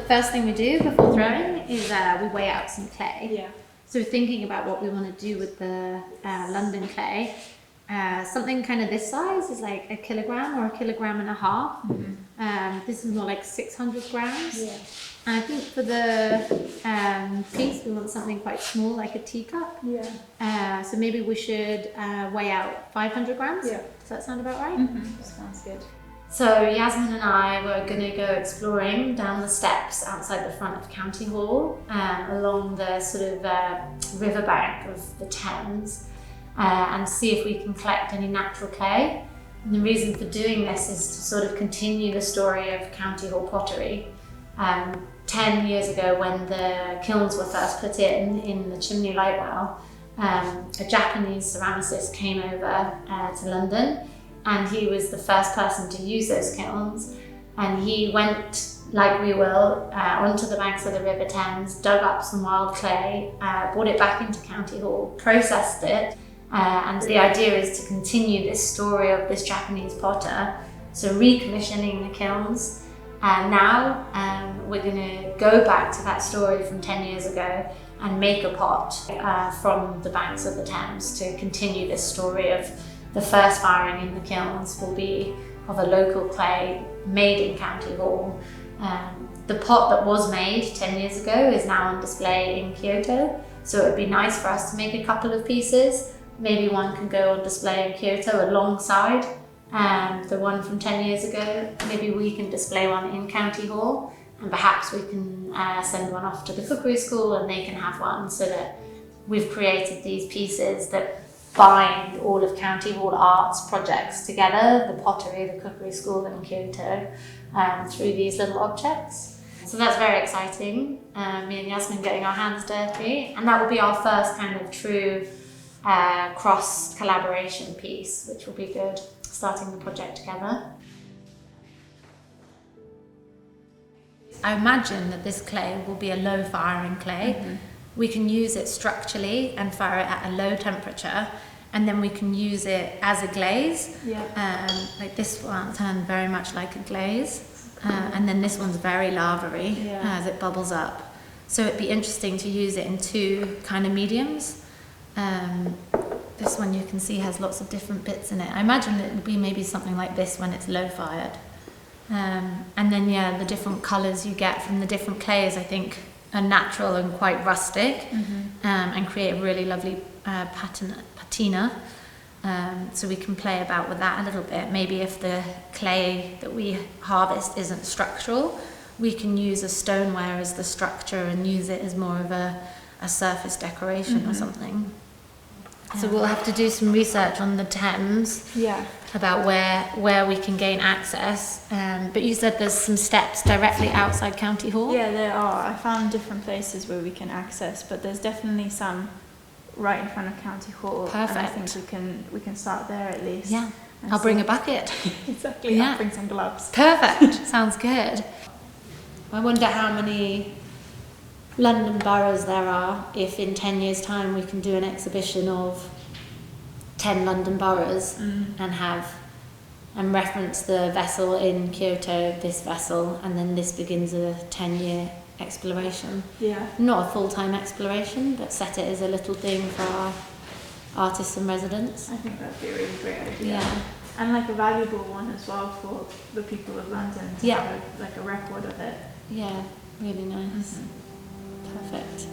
first thing we do before throwing is we weigh out some clay. Yeah. So thinking about what we want to do with the London clay, something kind of this size is like 1 kilogram or 1.5 kilograms. This is more like 600 grams. Yeah. And I think for the piece, we want something quite small, like a teacup. Yeah. So maybe we should weigh out 500 grams. Yeah. Does that sound about right? Sounds good. So Yasemin and I were going to go exploring down the steps outside the front of County Hall, along the sort of riverbank of the Thames, and see if we can collect any natural clay. And the reason for doing this is to sort of continue the story of County Hall pottery. 10 years ago, when the kilns were first put in the chimney light well, a Japanese ceramicist came over to London, and he was the first person to use those kilns. And he went, like we will, onto the banks of the River Thames, dug up some wild clay, brought it back into County Hall, processed it, and the idea is to continue this story of this Japanese potter, so recommissioning the kilns. And now we're going to go back to that story from 10 years ago and make a pot from the banks of the Thames to continue this story of the first firing in the kilns will be of a local clay made in County Hall. The pot that was made 10 years ago is now on display in Kyoto, so it would be nice for us to make a couple of pieces. Maybe one can go on display in Kyoto alongside the one from 10 years ago. Maybe we can display one in County Hall, and perhaps we can send one off to the cookery school and they can have one, so that we've created these pieces that bind all of County Hall Art's projects together, the pottery, the cookery school and Kyoto, through these little objects. So that's very exciting. Me and Yasemin getting our hands dirty, and that will be our first kind of true cross collaboration piece, which will be good, starting the project together. I imagine that this clay will be a low firing clay. We can use it structurally and fire it at a low temperature, and then we can use it as a glaze. Like this one turned very much like a glaze, and then this one's very lavary as it bubbles up. So it'd be interesting to use it in two kind of mediums. This one you can see has lots of different bits in it. I imagine it would be maybe something like this when it's low fired. And then the different colours you get from the different clays, I think, are natural and quite rustic, and create a really lovely patina. So we can play about with that a little bit. Maybe if the clay that we harvest isn't structural, we can use a stoneware as the structure and use it as more of a surface decoration or something. So we'll have to do some research on the Thames about where we can gain access. But you said there's some steps directly outside County Hall? Yeah, there are. I found different places where we can access, but there's definitely some right in front of County Hall. Perfect. And I think we can start there at least. Yeah, I'll bring a bucket. Exactly, Yeah. I'll bring some gloves. Perfect, sounds good. I wonder how many London boroughs there are if in 10 years' time we can do an exhibition of 10 London boroughs and reference the vessel in Kyoto, this vessel, and then this begins a 10-year exploration. Yeah. Not a full-time exploration, but set it as a little thing for our artists and residents. I think that'd be a really great idea. Yeah. And like a valuable one as well for the people of London to have like a record of it. Yeah, really nice. Perfect.